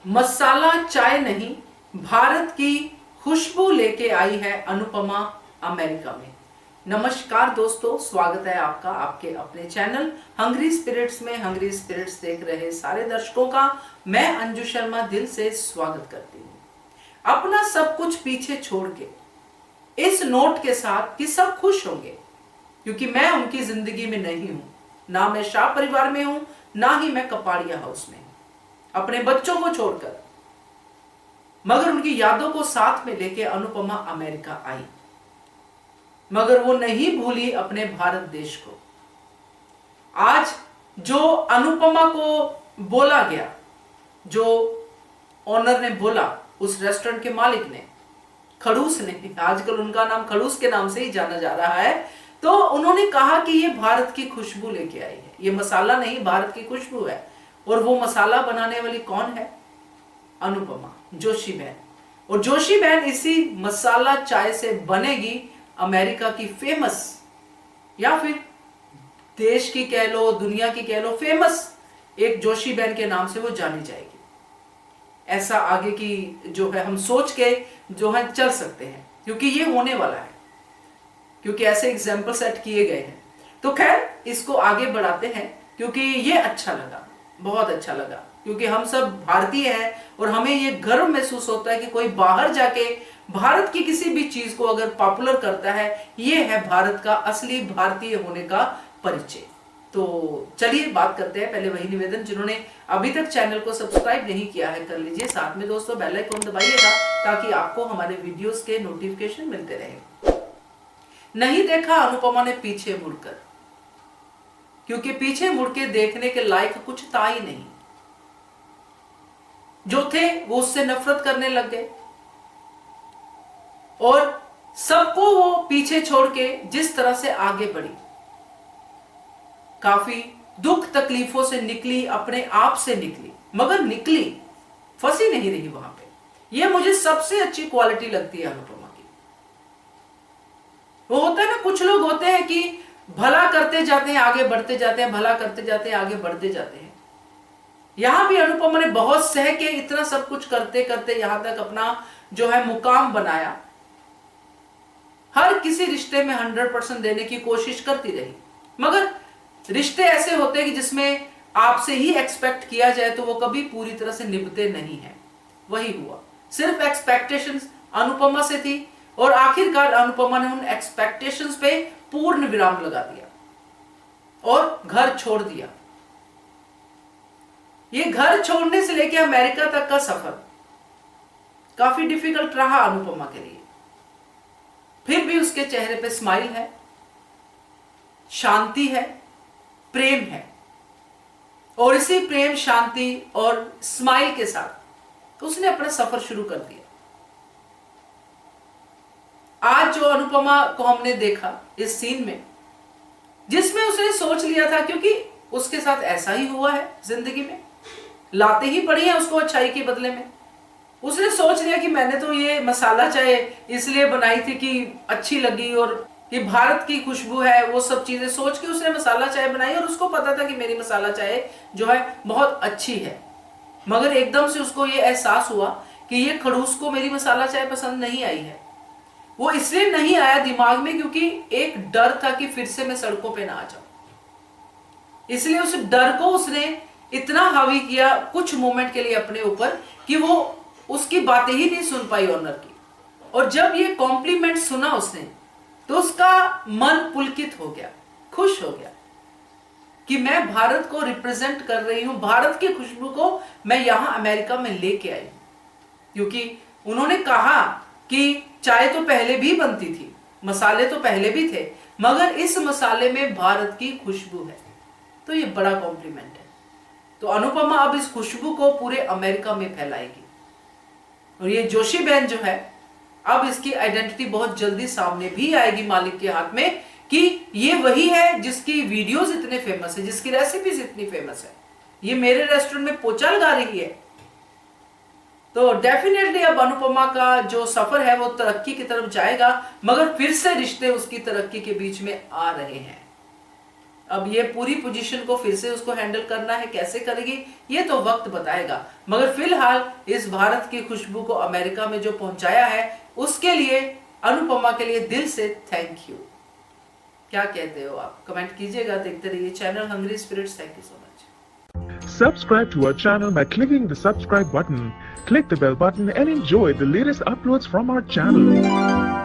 मसाला चाय नहीं, भारत की खुशबू लेके आई है अनुपमा अमेरिका में। नमस्कार दोस्तों, स्वागत है आपका आपके अपने चैनल हंग्री स्पिरिट्स में। हंग्री स्पिरिट्स देख रहे सारे दर्शकों का मैं अंजू शर्मा दिल से स्वागत करती हूँ। अपना सब कुछ पीछे छोड़ के इस नोट के साथ कि सब खुश होंगे, क्योंकि मैं उनकी जिंदगी में नहीं हूं। ना मैं शाह परिवार में हूं, ना ही मैं कपाड़िया हाउस में, अपने बच्चों को छोड़कर। मगर उनकी यादों को साथ में लेके अनुपमा अमेरिका आई, मगर वो नहीं भूली अपने भारत देश को। आज जो अनुपमा को बोला गया, जो ऑनर ने बोला, उस रेस्टोरेंट के मालिक ने, खड़ूस ने, आजकल उनका नाम खड़ूस के नाम से ही जाना जा रहा है, तो उन्होंने कहा कि ये भारत की खुशबू लेके आई है। ये मसाला नहीं, भारत की खुशबू है। और वो मसाला बनाने वाली कौन है? अनुपमा जोशी बहन। और जोशी बहन इसी मसाला चाय से बनेगी अमेरिका की फेमस, या फिर देश की कह लो, दुनिया की कह लो, फेमस एक जोशी बहन के नाम से वो जानी जाएगी। ऐसा आगे की जो है हम सोच के जो है चल सकते हैं, क्योंकि ये होने वाला है, क्योंकि ऐसे एग्जाम्पल सेट किए गए हैं। तो खैर, इसको आगे बढ़ाते हैं, क्योंकि ये अच्छा लगा, बहुत अच्छा लगा, क्योंकि हम सब भारतीय हैं और हमें ये गर्व महसूस होता है कि कोई बाहर जाके भारत की किसी भी चीज को अगर पॉपुलर करता है, ये है भारत का असली भारतीय होने का परिचय। तो चलिए बात करते हैं। पहले वही निवेदन, जिन्होंने अभी तक चैनल को सब्सक्राइब नहीं किया है कर लीजिए, साथ में दोस्तों बेल आइकन दबाइएगा ताकि आपको हमारे वीडियोस के नोटिफिकेशन मिलते रहे। नहीं देखा अनुपमा ने पीछे मुड़कर, क्योंकि पीछे मुड़ के देखने के लायक कुछ था ही नहीं। जो थे वो उससे नफरत करने लग गए, और सबको वो पीछे छोड़ के जिस तरह से आगे बढ़ी, काफी दुख तकलीफों से निकली, अपने आप से निकली, मगर निकली, फंसी नहीं रही वहां पे। ये मुझे सबसे अच्छी क्वालिटी लगती है अनुपमा की। वो होता है ना, कुछ लोग होते हैं कि भला करते जाते हैं, आगे बढ़ते जाते हैं, भला करते जाते हैं, आगे बढ़ते जाते हैं। यहां भी अनुपमा ने बहुत सह के इतना सब कुछ करते करते यहां तक अपना जो है मुकाम बनाया। हर किसी रिश्ते में 100% देने की कोशिश करती रही, मगर रिश्ते ऐसे होते हैं कि जिसमें आपसे ही एक्सपेक्ट किया जाए तो वो कभी पूरी तरह से निभते नहीं है। वही हुआ, सिर्फ एक्सपेक्टेशंस अनुपमा से थी, और आखिरकार अनुपमा ने उन एक्सपेक्टेशंस पे पूर्ण विराम लगा दिया और घर छोड़ दिया। ये घर छोड़ने से लेकर अमेरिका तक का सफर काफी डिफिकल्ट रहा अनुपमा के लिए। फिर भी उसके चेहरे पे स्माइल है, शांति है, प्रेम है, और इसी प्रेम, शांति और स्माइल के साथ उसने अपना सफर शुरू कर दिया। आज जो अनुपमा को हमने देखा इस सीन में, जिसमें उसने सोच लिया था, क्योंकि उसके साथ ऐसा ही हुआ है जिंदगी में, लाते ही पड़ी है उसको अच्छाई के बदले में। उसने सोच लिया कि मैंने तो ये मसाला चाय इसलिए बनाई थी कि अच्छी लगी, और ये भारत की खुशबू है, वो सब चीजें सोच के उसने मसाला चाय बनाई, और उसको पता था कि मेरी मसाला चाय जो है बहुत अच्छी है। मगर एकदम से उसको ये एहसास हुआ कि ये खड़ूस को मेरी मसाला चाय पसंद नहीं आई है। वो इसलिए नहीं आया दिमाग में क्योंकि एक डर था कि फिर से मैं सड़कों पे ना आ जाऊं। इसलिए उस डर को उसने इतना हावी किया कुछ मोमेंट के लिए अपने ऊपर कि वो उसकी बातें ही नहीं सुन पाई ऑनर की। और जब ये कॉम्प्लीमेंट सुना उसने, तो उसका मन पुलकित हो गया, खुश हो गया कि मैं भारत को रिप्रेजेंट कर रही हूं, भारत की खुशबू को मैं यहां अमेरिका में लेके आई। क्योंकि उन्होंने कहा कि चाय तो पहले भी बनती थी, मसाले तो पहले भी थे, मगर इस मसाले में भारत की खुशबू है। तो ये बड़ा कॉम्प्लीमेंट है। तो अनुपमा अब इस खुशबू को पूरे अमेरिका में फैलाएगी, और ये जोशी बहन जो है, अब इसकी आइडेंटिटी बहुत जल्दी सामने भी आएगी मालिक के हाथ में कि ये वही है जिसकी वीडियोस इतने फेमस है, जिसकी रेसिपीज इतनी फेमस है, ये मेरे रेस्टोरेंट में पोचा लगा रही है। तो डेफिनेटली अब अनुपमा का जो सफर है वो तरक्की की तरफ जाएगा, मगर फिर से रिश्ते उसकी तरक्की के बीच में आ रहे हैं। अब ये पूरी पोजीशन को फिर से उसको हैंडल करना है, कैसे करेगी ये तो वक्त बताएगा। मगर फिलहाल इस भारत की खुशबू को अमेरिका में जो पहुंचाया है उसके लिए अनुपमा के लिए दिल से थैंक यू। क्या कहते हो आप, कमेंट कीजिएगा। देखते रहिए channel hungry spirits. Thank you so much. Subscribe to our channel by clicking the subscribe button. Click the bell button and enjoy the latest uploads from our channel.